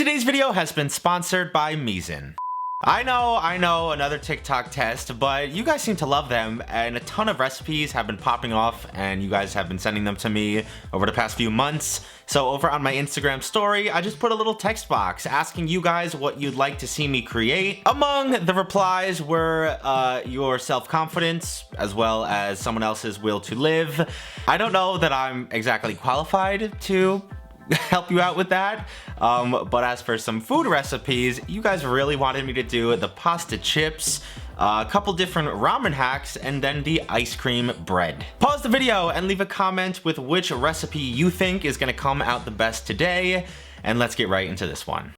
Today's video has been sponsored by Mohegan. I know, another TikTok test, but you guys seem to love them, and a ton of recipes have been popping off, and you guys have been sending them to me over the past few months. So over on my Instagram story, I just put a little text box asking you guys what you'd like to see me create. Among the replies were your self-confidence, as well as someone else's will to live. I don't know that I'm exactly qualified to help you out with that, but as for some food recipes, you guys really wanted me to do the pasta chips, a couple different ramen hacks, and then the ice cream bread. Pause the video and leave a comment with which recipe you think is gonna come out the best today, and let's get right into this one.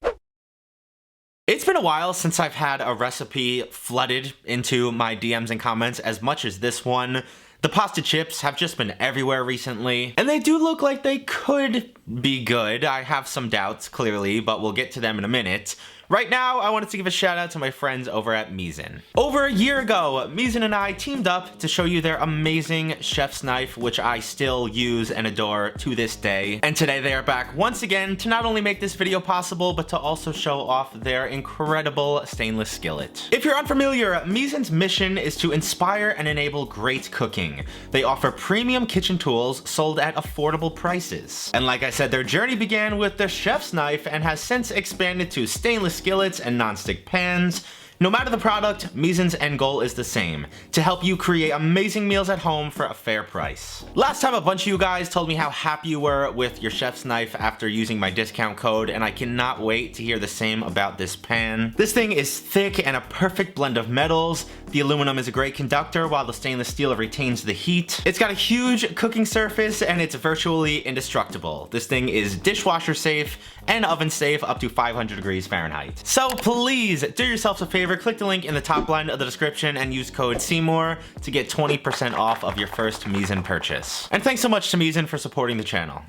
It's been a while since I've had a recipe flooded into my DMs and comments as much as this one. The pasta chips have just been everywhere recently, and they do look like they could be good. I have some doubts, clearly, but we'll get to them in a minute. Right now, I wanted to give a shout out to my friends over at Mohegan. Over a year ago, Mohegan and I teamed up to show you their amazing chef's knife, which I still use and adore to this day. And today they are back once again to not only make this video possible, but to also show off their incredible stainless skillet. If you're unfamiliar, Mohegan's mission is to inspire and enable great cooking. They offer premium kitchen tools sold at affordable prices. And like I said, their journey began with the chef's knife and has since expanded to stainless skillets and non-stick pans. No matter the product, Mohegan's end goal is the same: to help you create amazing meals at home for a fair price. Last time a bunch of you guys told me how happy you were with your chef's knife after using my discount code, and I cannot wait to hear the same about this pan. This thing is thick and a perfect blend of metals. The aluminum is a great conductor while the stainless steel retains the heat. It's got a huge cooking surface and it's virtually indestructible. This thing is dishwasher safe and oven safe up to 500 degrees Fahrenheit. So please do yourselves a favor, click the link in the top line of the description and use code Seymour to get 20% off of your first Mohegan purchase. And thanks so much to Mohegan for supporting the channel.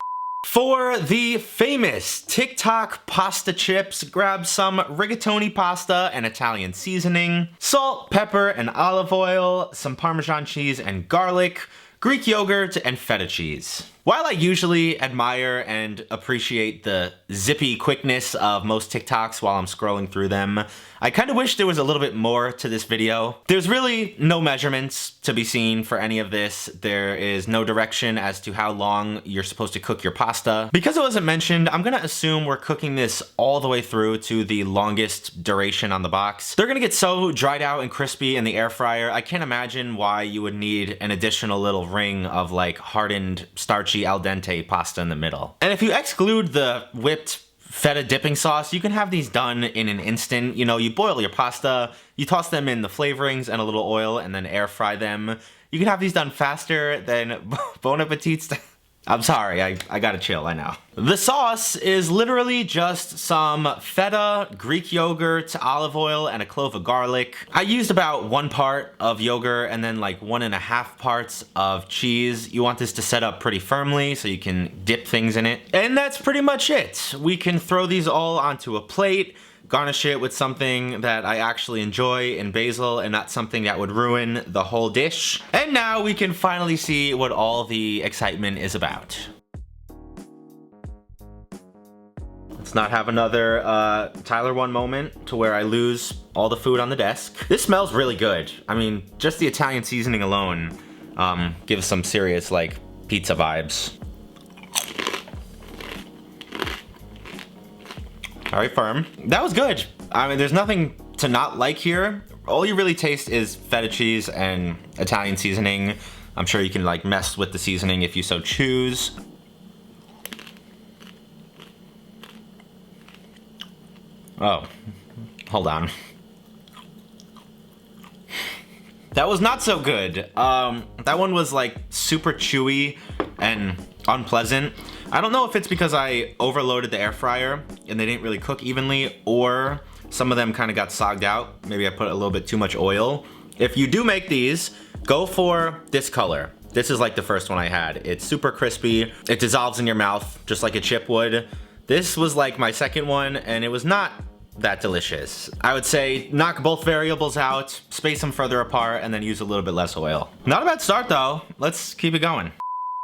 For the famous TikTok pasta chips, grab some rigatoni pasta and Italian seasoning, salt, pepper, and olive oil, some Parmesan cheese and garlic, Greek yogurt, and feta cheese. While I usually admire and appreciate the zippy quickness of most TikToks while I'm scrolling through them, I kind of wish there was a little bit more to this video. There's really no measurements to be seen for any of this. There is no direction as to how long you're supposed to cook your pasta. Because it wasn't mentioned, I'm gonna assume we're cooking this all the way through to the longest duration on the box. They're gonna get so dried out and crispy in the air fryer, I can't imagine why you would need an additional little ring of like hardened, starchy al dente pasta in the middle. And if you exclude the whipped feta dipping sauce, you can have these done in an instant. You know, you boil your pasta, you toss them in the flavorings and a little oil, and then air fry them. You can have these done faster than Bon Appetit. I'm sorry, I gotta chill, I know. The sauce is literally just some feta, Greek yogurt, olive oil, and a clove of garlic. I used about 1 part of yogurt and then like 1.5 parts of cheese. You want this to set up pretty firmly so you can dip things in it. And that's pretty much it. We can throw these all onto a plate, garnish it with something that I actually enjoy in basil and not something that would ruin the whole dish. And now we can finally see what all the excitement is about. Let's not have another Tyler 1 moment to where I lose all the food on the desk. This smells really good. I mean, just the Italian seasoning alone gives some serious like pizza vibes. Very firm. That was good. I mean, there's nothing to not like here. All you really taste is feta cheese and Italian seasoning. I'm sure you can like mess with the seasoning if you so choose. Oh, hold on. That was not so good. That one was like super chewy and unpleasant. I don't know if it's because I overloaded the air fryer and they didn't really cook evenly, or some of them kind of got sogged out. Maybe I put a little bit too much oil. If you do make these, go for this color. This is like the first one I had. It's super crispy. It dissolves in your mouth just like a chip would. This was like my second one and it was not that delicious. I would say knock both variables out, space them further apart, and then use a little bit less oil. Not a bad start though. Let's keep it going.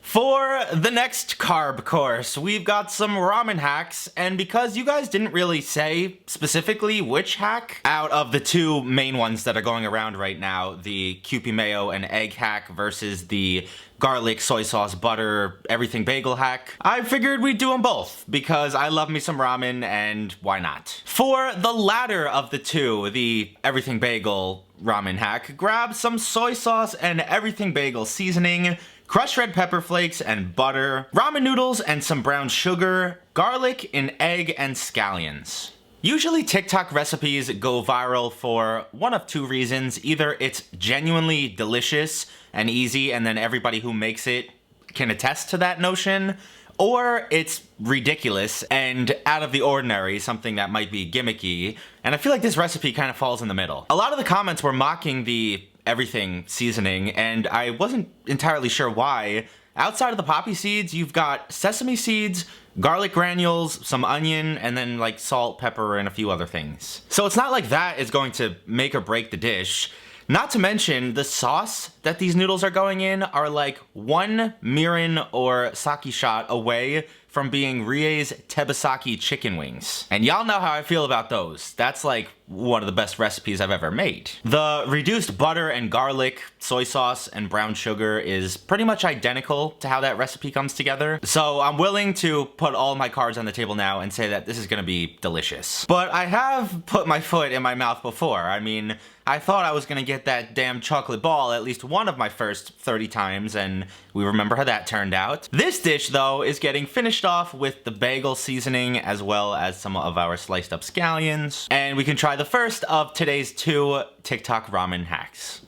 For the next carb course, we've got some ramen hacks, and because you guys didn't really say specifically which hack out of the two main ones that are going around right now, the Kewpie Mayo and Egg hack versus the garlic, soy sauce, butter, everything bagel hack, I figured we'd do them both because I love me some ramen and why not? For the latter of the two, the everything bagel ramen hack, grab some soy sauce and everything bagel seasoning, crushed red pepper flakes and butter, ramen noodles and some brown sugar, garlic, an egg, and scallions. Usually TikTok recipes go viral for one of two reasons. Either it's genuinely delicious and easy and then everybody who makes it can attest to that notion, or it's ridiculous and out of the ordinary, something that might be gimmicky. And I feel like this recipe kind of falls in the middle. A lot of the comments were mocking the everything seasoning, and I wasn't entirely sure why. Outside of the poppy seeds, you've got sesame seeds, garlic granules, some onion, and then like salt, pepper, and a few other things. So it's not like that is going to make or break the dish. Not to mention, the sauce that these noodles are going in are like one mirin or sake shot away from being Rie's Tebasaki chicken wings. And y'all know how I feel about those. That's like one of the best recipes I've ever made. The reduced butter and garlic, soy sauce, and brown sugar is pretty much identical to how that recipe comes together. So I'm willing to put all my cards on the table now and say that this is gonna be delicious. But I have put my foot in my mouth before. I mean, I thought I was gonna get that damn chocolate ball at least one of my first 30 times, and we remember how that turned out. This dish, though, is getting finished off with the bagel seasoning as well as some of our sliced up scallions. And we can try the first of today's two TikTok ramen hacks.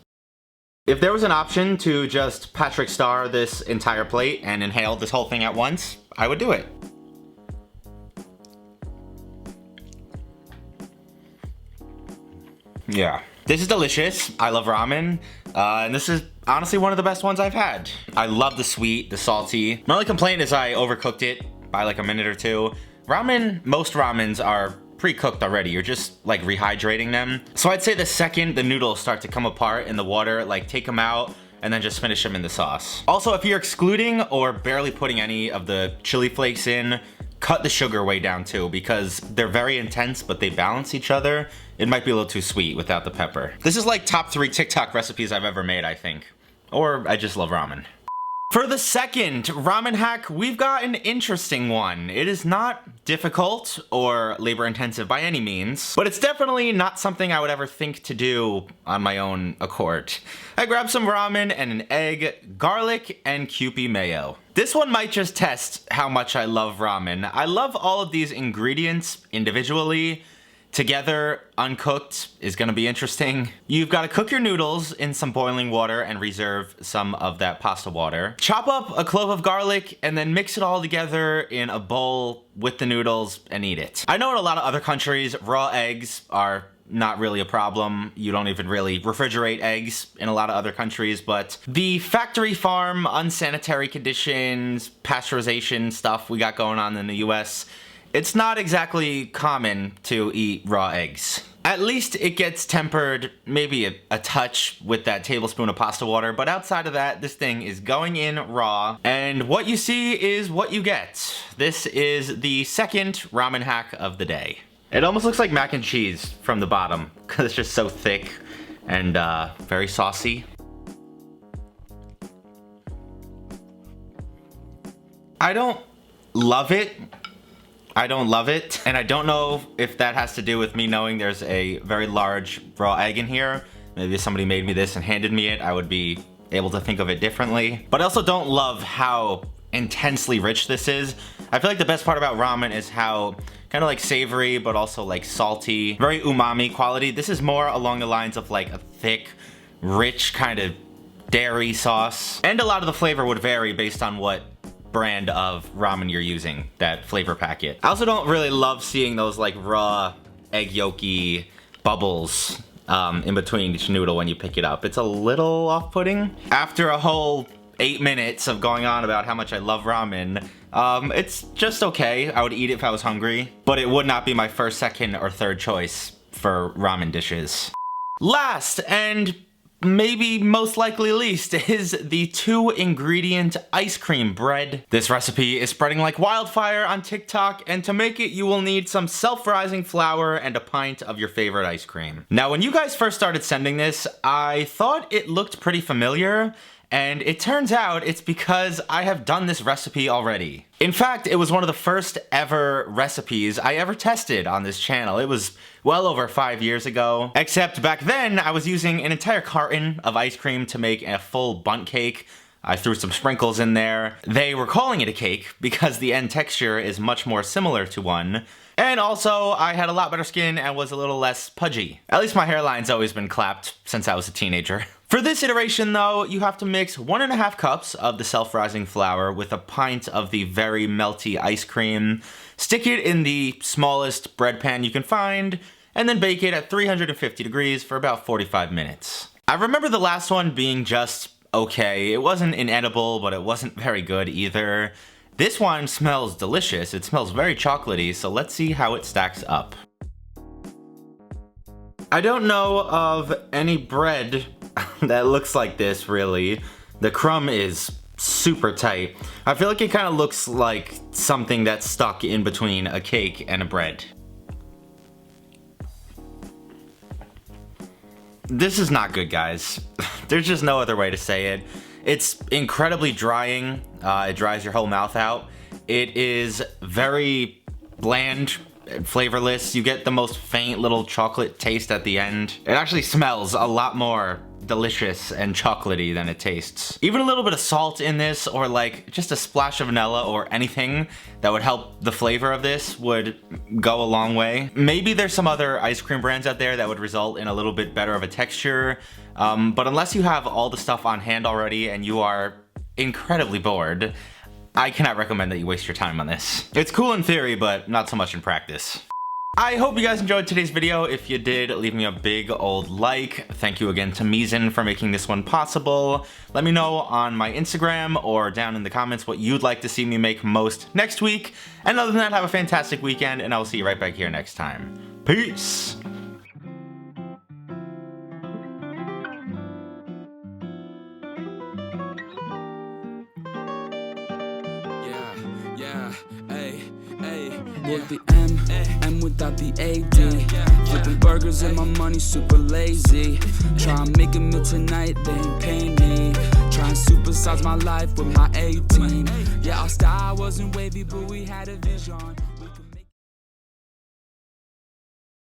If there was an option to just Patrick Star this entire plate and inhale this whole thing at once, I would do it. Yeah. This is delicious. I love ramen. And this is honestly one of the best ones I've had. I love the sweet, the salty. My only complaint is I overcooked it by like a minute or two. Ramen, most ramens are pre-cooked already. You're just like rehydrating them. So I'd say the second the noodles start to come apart in the water, like take them out and then just finish them in the sauce. Also, if you're excluding or barely putting any of the chili flakes in, cut the sugar way down too, because they're very intense, but they balance each other. It might be a little too sweet without the pepper. This is like top 3 TikTok recipes I've ever made, I think. Or I just love ramen. For the second ramen hack, we've got an interesting one. It is not difficult or labor intensive by any means, but it's definitely not something I would ever think to do on my own accord. I grabbed some ramen and an egg, garlic, and Kewpie mayo. This one might just test how much I love ramen. I love all of these ingredients individually. Together, uncooked, is gonna be interesting. You've gotta cook your noodles in some boiling water and reserve some of that pasta water. Chop up a clove of garlic and then mix it all together in a bowl with the noodles and eat it. I know in a lot of other countries, raw eggs are not really a problem. You don't even really refrigerate eggs in a lot of other countries, but the factory farm, unsanitary conditions, pasteurization stuff we got going on in the US, it's not exactly common to eat raw eggs. At least it gets tempered maybe a touch with that tablespoon of pasta water, but outside of that, this thing is going in raw, and what you see is what you get. This is the second ramen hack of the day. It almost looks like mac and cheese from the bottom, because it's just so thick and very saucy. I don't love it. And I don't know if that has to do with me knowing there's a very large raw egg in here. Maybe if somebody made me this and handed me it, I would be able to think of it differently. But I also don't love how intensely rich this is. I feel like the best part about ramen is how kind of like savory, but also like salty, very umami quality. This is more along the lines of like a thick, rich kind of dairy sauce. And a lot of the flavor would vary based on what brand of ramen you're using, that flavor packet. I also don't really love seeing those like raw egg yolky bubbles in between each noodle when you pick it up. It's a little off-putting. After a whole 8 minutes of going on about how much I love ramen, it's just okay. I would eat it if I was hungry, but it would not be my first, second, or third choice for ramen dishes. Last and maybe most likely least, is the 2-ingredient ice cream bread. This recipe is spreading like wildfire on TikTok, and to make it, you will need some self-rising flour and a pint of your favorite ice cream. Now, when you guys first started sending this, I thought it looked pretty familiar, and it turns out it's because I have done this recipe already. In fact, it was one of the first ever recipes I ever tested on this channel. It was well over 5 years ago. Except back then, I was using an entire carton of ice cream to make a full bundt cake. I threw some sprinkles in there. They were calling it a cake because the end texture is much more similar to one. And also, I had a lot better skin and was a little less pudgy. At least my hairline's always been clapped since I was a teenager. For this iteration though, you have to mix 1.5 cups of the self-rising flour with a pint of the very melty ice cream, stick it in the smallest bread pan you can find, and then bake it at 350 degrees for about 45 minutes. I remember the last one being just okay. It wasn't inedible, but it wasn't very good either. This one smells delicious. It smells very chocolatey, so let's see how it stacks up. I don't know of any bread that looks like this, really. The crumb is super tight. I feel like it kind of looks like something that's stuck in between a cake and a bread. This is not good, guys. There's just no other way to say it. It's incredibly drying. It dries your whole mouth out. It is very bland and flavorless. You get the most faint little chocolate taste at the end. It actually smells a lot more delicious and chocolatey than it tastes. Even a little bit of salt in this, or like just a splash of vanilla or anything that would help the flavor of this would go a long way. Maybe there's some other ice cream brands out there that would result in a little bit better of a texture, but unless you have all the stuff on hand already and you are incredibly bored, I cannot recommend that you waste your time on this. It's cool in theory, but not so much in practice. I hope you guys enjoyed today's video. If you did, leave me a big old like. Thank you again to Meezen for making this one possible. Let me know on my Instagram or down in the comments what you'd like to see me make most next week. And other than that, have a fantastic weekend, and I will see you right back here next time. Peace! With the M without the AD. Flipping burgers and my money super lazy. Try and make a meal tonight, they ain't paying me. Try and supersize my life with my A-team. Yeah, our style wasn't wavy, but we had a vision.